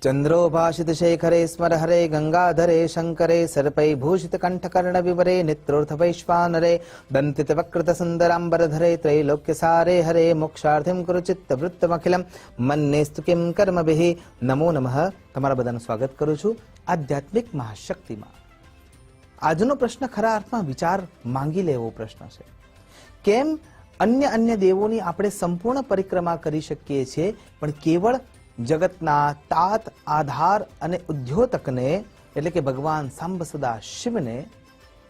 चंद्रो भाषित शेखरे स्मर हरे गंगाधरे शंकरे सर्पै भूषित कंठकर्ण विवरे नेत्रोर्थ वैश्वानरे दंतित वक्रत सुंदरांबरधरे त्रैलोक्य सारे हरे मोक्षार्थिं कुरु चित्त वृत्तमखिलम मन्नेस्तु किं कर्मभिः नमो नमः। તમારા બધાનું સ્વાગત કરું છું આધ્યાત્મિક મહાશક્તિમાં। આજનો પ્રશ્ન ખરા અર્થમાં વિચાર માંગી લે એવો પ્રશ્ન છે। કેમ અન્ય દેવોની આપણે સંપૂર્ણ પરિક્રમા કરી શકીએ છીએ પણ કેવળ જગતના તાત આધાર અને ઉદ્યોતકને એટલે કે ભગવાન સાંબ સદા શિવને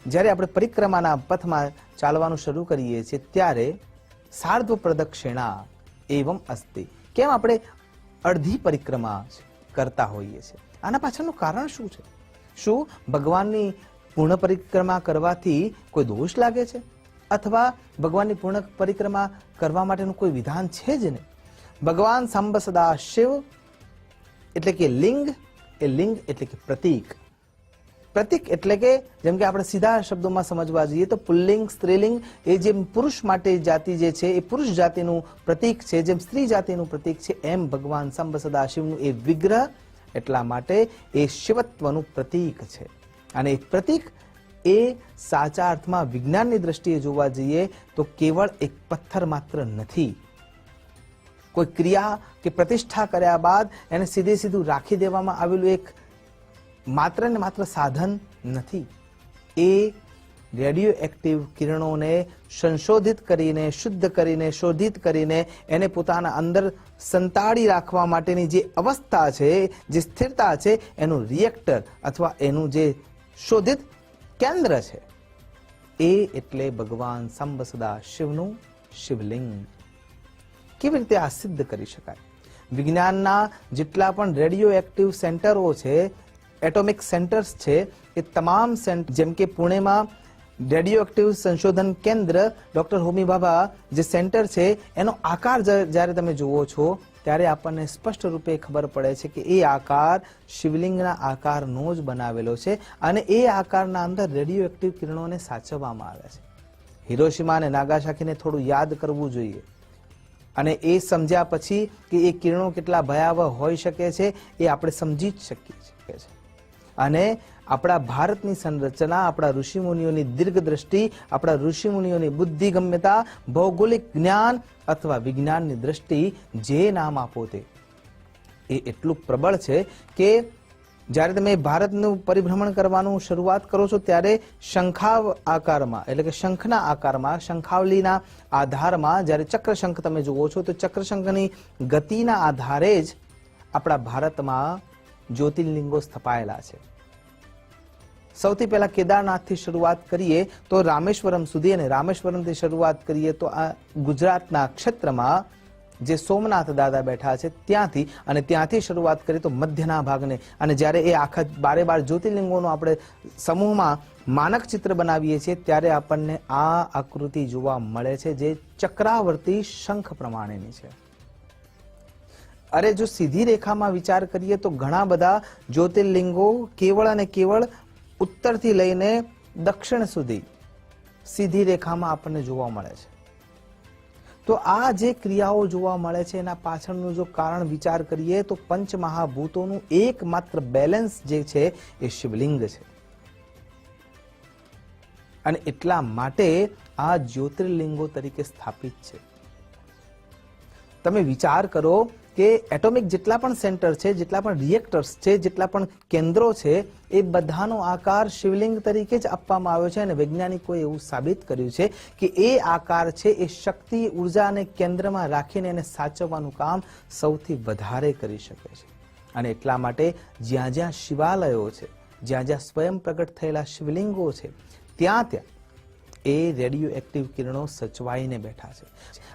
જ્યારે આપણે પરિક્રમાના પથમાં ચાલવાનું શરૂ કરીએ છીએ ત્યારે સાર્ધ પ્રદક્ષિણા એવમ અસ્તિ કેમ આપણે અડધી પરિક્રમા કરતા હોઈએ છીએ? આના પાછળનું કારણ શું છે? શું ભગવાનની પૂર્ણ પરિક્રમા કરવાથી કોઈ દોષ લાગે છે અથવા ભગવાનની પૂર્ણ પરિક્રમા કરવા માટેનું કોઈ વિધાન છે જ નહીં? ભગવાન સાંબ સદા શિવ એટલે કે લિંગ, એ લિંગ એટલે કે પ્રતીક, પ્રતીક એટલે કે જેમ કે આપણે સીધા શબ્દોમાં સમજવા જઈએ તો પુલ્લિંગ સ્ત્રીલિંગ એ જેમ પુરુષ માટે જાતિ જે છે એ પુરુષ જાતિનું પ્રતીક છે, જેમ સ્ત્રી જાતિનું પ્રતીક છે, એમ ભગવાન સાંબ સદા શિવનું એ વિગ્રહ એટલા માટે એ શિવત્વનું પ્રતીક છે। અને એ પ્રતીક એ સાચા અર્થમાં વિજ્ઞાનની દ્રષ્ટિએ જોવા જઈએ તો કેવળ એક પથ્થર માત્ર નથી, કોઈ ક્રિયા કે પ્રતિષ્ઠા કર્યા બાદ એને સીધે સીધું રાખી દેવામાં આવેલું એક માત્ર ને માત્ર સાધન નથી। એ રેડિયો એક્ટિવ કિરણોને સંશોધિત કરીને, શુદ્ધ કરીને, શોધિત કરીને એને પોતાના અંદર સંતાડી રાખવા માટેની જે અવસ્થા છે, જે સ્થિરતા છે, એનું રિએક્ટર અથવા એનું જે શોધિત કેન્દ્ર છે એ એટલે ભગવાન સાંબ સદા શિવનું શિવલિંગ। કેવી રીતે આ સિદ્ધ કરી શકાય? વિજ્ઞાનના જેટલા પણ રેડિયો એક્ટિવ સેન્ટરો છે, એટોમિક સેન્ટર્સ છે, એ તમામ સેન્ટર જેમ કે પુણેમાં રેડિયો એક્ટિવ સંશોધન કેન્દ્ર ડોક્ટર હોમી ભાભા જે સેન્ટર છે એનો આકાર જ્યારે તમે જુઓ છો ત્યારે આપણને સ્પષ્ટ રૂપે ખબર પડે છે કે એ આકાર શિવલિંગના આકારનો જ બનાવેલો છે અને એ આકારના અંદર રેડિયો એક્ટિવ કિરણોને સાચવવામાં આવે છે। હિરોશિમા અને નાગાસાકીને થોડું યાદ કરવું જોઈએ અને એ સમજ્યા પછી કે એ કિરણો કેટલા ભયાવહ હોઈ શકે છે એ આપણે સમજી જ શકીએ છીએ। અને આપણા ભારતની સંરચના, આપણા ઋષિમુનિઓની દીર્ઘદ્રષ્ટિ, આપણા ઋષિમુનિઓની બુદ્ધિગમ્યતા, ભૌગોલિક જ્ઞાન અથવા વિજ્ઞાનની દ્રષ્ટિ જે નામ આપો તે એ એટલું પ્રબળ છે કે જ્યારે તમે ભારતનું પરિભ્રમણ કરવાનું શરૂઆત કરો છો ત્યારે શંખાવ આકારમાં એટલે કે શંખના આકારમાં, શંખાવલીના આધારમાં જ્યારે ચક્રશંખ તમે જુઓ છો તો ચક્રશંખની ગતિના આધારે જ આપણા ભારતમાં જ્યોતિર્લિંગો સ્થપાયેલા છે। સૌથી પહેલા કેદારનાથથી શરૂઆત કરીએ તો રામેશ્વરમ સુધી અને રામેશ્વરમથી શરૂઆત કરીએ તો આ ગુજરાતના ક્ષેત્રમાં જે સોમનાથ દાદા બેઠા છે ત્યાંથી અને ત્યાંથી શરૂઆત કરીએ તો મધ્યના ભાગને અને જ્યારે એ આખા 12 જ્યોતિર્લિંગોનો આપણે સમૂહમાં માનક ચિત્ર બનાવીએ છીએ ત્યારે આપણને આ આકૃતિ જોવા મળે છે જે ચક્રાવર્તી શંખ પ્રમાણેની છે। અરે જો સીધી રેખામાં વિચાર કરીએ તો ઘણા બધા જ્યોતિર્લિંગો કેવળ અને કેવળ ઉત્તરથી લઈને દક્ષિણ સુધી સીધી રેખામાં આપણને જોવા મળે છે। તો આ જે ક્રિયાઓ જોવા મળે છે એના પાછળનું જો કારણ વિચાર કરીએ તો પંચમહાભૂતોનું એકમાત્ર બેલેન્સ જે છે એ શિવલિંગ છે અને એટલા માટે આ જ્યોતિર્લિંગો તરીકે સ્થાપિત છે। તમે વિચાર કરો કે એટોમિક જેટલા પણ સેન્ટર છે, જેટલા પણ રિએક્ટર્સ છે, જેટલા પણ કેન્દ્રો છે એ બધાનો આકાર શિવલિંગ તરીકે જ આપવામાં આવ્યો છે અને વૈજ્ઞાનિકોએ એવું સાબિત કર્યું છે કે એ આકાર છે એ શક્તિ ઉર્જાને કેન્દ્રમાં રાખીને એને સાચવવાનું કામ સૌથી વધારે કરી શકે છે। અને એટલા માટે જ્યાં જ્યાં શિવાલયો છે, જ્યાં જ્યાં સ્વયં પ્રગટ થયેલા શિવલિંગો છે ત્યાં ત્યાં એ રેડિયો એક્ટિવ કિરણો સચવાઈને બેઠા છે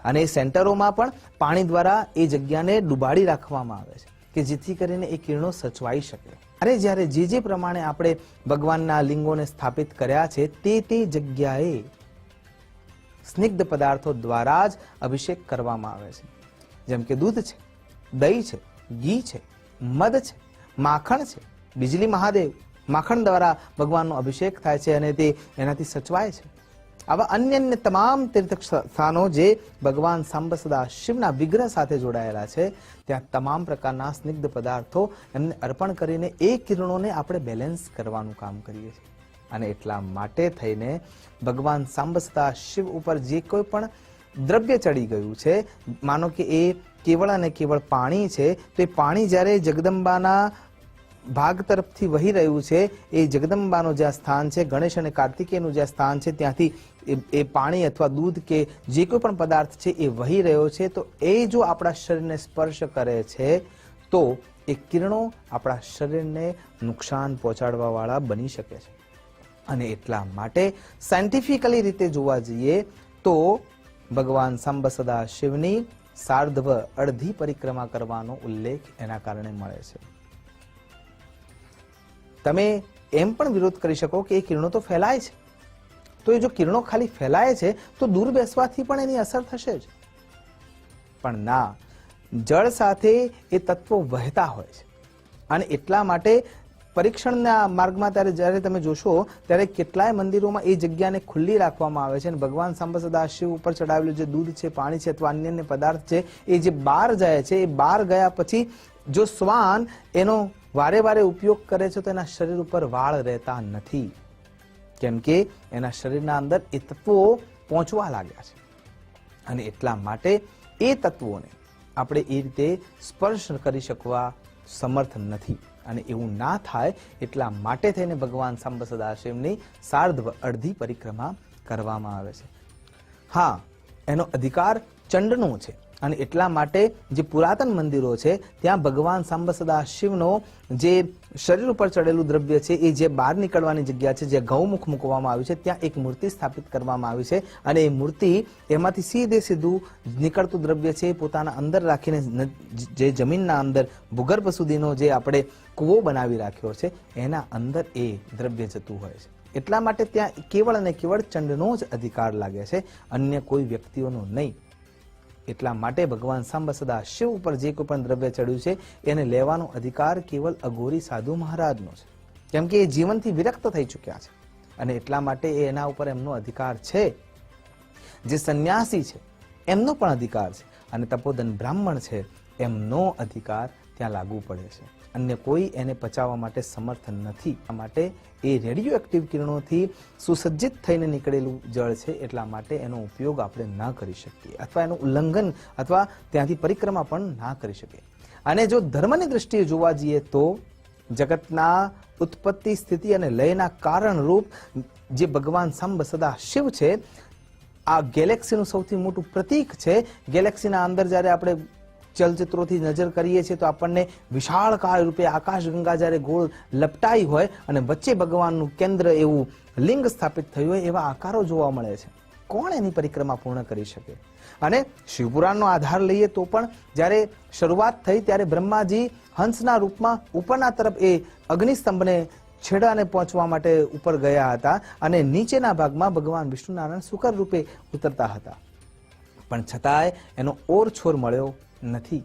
અને એ સેન્ટરોમાં પણ પાણી દ્વારા એ જગ્યાને ડૂબાડી રાખવામાં આવે છે કે જેથી કરીને એ કિરણો સચવાઈ શકે। અરે જ્યારે જે પ્રમાણે આપણે ભગવાનના લિંગોને સ્થાપિત કર્યા છે તે જગ્યાએ સ્નિગ્ધ પદાર્થો દ્વારા જ અભિષેક કરવામાં આવે છે, જેમ કે દૂધ છે, દહીં છે, ઘી છે, મધ છે, માખણ છે, बिजली महादेव माखण द्वारा भगवान नो अभिषेक थाय छे अने ते एनाथी सचवाय छे। આવા અન્ય અન્ય તમામ તીર્થ સ્થાનો જે ભગવાન સાંબ સદા શિવના વિગ્રહ સાથે જોડાયેલા છે, ત્યાં તમામ પ્રકારના સ્નિગ્ધ પદાર્થો એમને અર્પણ કરીને એ કિરણોને આપણે બેલેન્સ કરવાનું કામ કરીએ છીએ. અને એટલા માટે થઈને ભગવાન સાંબ સદા શિવ ઉપર જે કોઈ પણ દ્રવ્ય ચડી ગયું છે, માનો કે એ કેવળ અને કેવળ પાણી છે, તો એ પાણી જ્યારે જગદંબાના ભાગ તરફથી વહી રહ્યું છે, એ જગદંબાનું જ્યાં સ્થાન છે, ગણેશ અને કાર્તિકેયનું જ્યાં સ્થાન છે, ત્યાંથી એ પાણી અથવા દૂધ કે જે કોઈ પણ પદાર્થ છે એ વહી રહ્યો છે, તો એ જો આપણા શરીરને સ્પર્શ કરે છે તો એ કિરણો આપણા શરીરને નુકસાન પહોંચાડવા વાળા બની શકે છે. અને એટલા માટે સાયન્ટિફિકલી રીતે જોવા જઈએ તો ભગવાન સાંબ સદા શિવની સાર્ધવ અડધી પરિક્રમા કરવાનો ઉલ્લેખ એના કારણે મળે છે. તમે એમ પણ વિરોધ કરી શકો કે એ કિરણો તો ફેલાય છે, તો એ જો કિરણો ખાલી ફેલાય છે તો દૂર બેસવાથી પણ એની અસર થશે જ. પણ ના, જળ સાથે એ તત્વો વહેતા હોય છે. અને એટલા માટે પરીક્ષણના માર્ગમાં જ્યારે તમે જોશો ત્યારે કેટલાય મંદિરોમાં એ જગ્યાને ખુલ્લી રાખવામાં આવે છે અને ભગવાન સાંબ સદા શિવ ઉપર ચડાવેલું જે દૂધ છે, પાણી છે અથવા અન્ય પદાર્થ છે, એ જે બહાર જાય છે, એ બહાર ગયા પછી જો શ્વાન એનો વારે વારે ઉપયોગ કરે છે તો એના શરીર ઉપર વાળ રહેતા નથી, કેમ કે એના શરીરના અંદર એ તત્વો પહોંચવા લાગ્યા છે. અને એટલા માટે એ તત્વોને આપણે એ રીતે સ્પર્શ કરી શકવા સમર્થ નથી. અને એવું ના થાય એટલા માટે થઈને ભગવાન સાંબ સદા શિવની સાર્ધવ અડધી પરિક્રમા કરવામાં આવે છે. હા, એનો અધિકાર ચંડનો છે. અને એટલા માટે જે પુરાતન મંદિરો છે ત્યાં ભગવાન સાંબ સદા શિવનો જે શરીર ઉપર ચડેલું દ્રવ્ય છે એ જે બહાર નીકળવાની જગ્યા છે, જે ગૌમુખ મૂકવામાં આવ્યું છે, ત્યાં એક મૂર્તિ સ્થાપિત કરવામાં આવી છે. અને એ મૂર્તિ એમાંથી સીધું નીકળતું દ્રવ્ય છે પોતાના અંદર રાખીને જે જમીનના અંદર ભૂગર્ભ સુધીનો જે આપણે કૂવો બનાવી રાખ્યો છે એના અંદર એ દ્રવ્ય જતું હોય છે. એટલા માટે ત્યાં કેવળ અને કેવળ ચંડનો જ અધિકાર લાગે છે, અન્ય કોઈ વ્યક્તિઓનો નહીં. એટલા માટે ભગવાન સાંબ સદા શિવ ઉપર જે કોઈ પણ દ્રવ્ય ચડ્યું છે એને લેવાનો અધિકાર કેવલ અઘોરી સાધુ મહારાજનો છે, કેમ કે એ જીવનથી વિરક્ત થઈ ચૂક્યા છે. અને એટલા માટે એના ઉપર એમનો અધિકાર છે. જે સંન્યાસી છે એમનો પણ અધિકાર છે, અને તપોધન બ્રાહ્મણ છે એમનો અધિકાર ત્યાં લાગુ પડે છે. અન્ય કોઈ એને પચાવવા માટે સમર્થ નથી. આ માટે એ રેડિયો એક્ટિવ કિરણોથી સુસજ્જિત થઈને નીકળેલું જળ છે, એટલા માટે એનો ઉપયોગ આપણે ન કરી શકીએ અથવા એનું ઉલ્લંઘન અથવા ત્યાંથી પરિક્રમા પણ ના કરી શકીએ. અને જો ધર્મની દ્રષ્ટિએ જોવા જઈએ તો જગતના ઉત્પત્તિ, સ્થિતિ અને લયના કારણરૂપ જે ભગવાન સાંબ સદા શિવ છે, આ ગેલેક્સીનું સૌથી મોટું પ્રતીક છે. ગેલેક્સીના અંદર જ્યારે આપણે ચલચિત્રોથી નજર કરીએ છીએ તો આપણને વિશાળકાય રૂપે આકાશગંગા જ્યારે ગોળ લપટાઈ હોય અને વચ્ચે ભગવાનનું કેન્દ્ર એવું લિંગ સ્થાપિત થયું હોય એવા આકારો જોવા મળે છે. કોણ એની પરિક્રમા પૂર્ણ કરી શકે? અને શિવપુરાણનો આધાર લઈએ તો પણ જ્યારે શરૂઆત થઈ ત્યારે બ્રહ્માજી હંસના રૂપમાં ઉપરના તરફ એ અગ્નિસ્તંભને છેડાને પહોંચવા માટે ઉપર ગયા હતા અને નીચેના ભાગમાં ભગવાન વિષ્ણુનારાયણ શુકર રૂપે ઉતરતા હતા, પણ છતાંય એનો ઓરછોર મળ્યો નથી.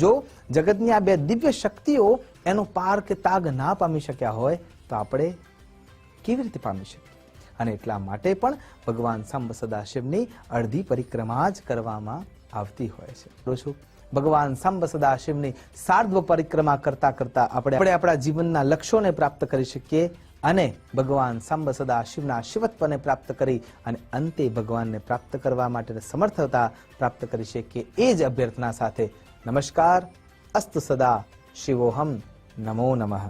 જો જગતની આ બે દિવ્ય શક્તિઓ એનો પાર કે તાગ ના પામી શક્યા હોય તો આપણે કેવી રીતે પામી શકીએ? અને એટલા માટે પણ ભગવાન સાંબ સદા શિવની અડધી પરિક્રમા જ કરવામાં આવતી હોય છે. ભગવાન સાંબ સદા શિવની સાર્ધવ પરિક્રમા કરતા કરતા આપણે આપણા જીવનના લક્ષ્યોને પ્રાપ્ત કરી શકીએ અને ભગવાન સાંબ સદા શિવના શિવત્વને પ્રાપ્ત કરી અને અંતે ભગવાનને પ્રાપ્ત કરવા માટે સમર્થતા પ્રાપ્ત કરી શકીએ. એ જ અભ્યર્થના સાથે નમસ્કાર. અસ્તુ સદા શિવોહમ. નમો નમઃ.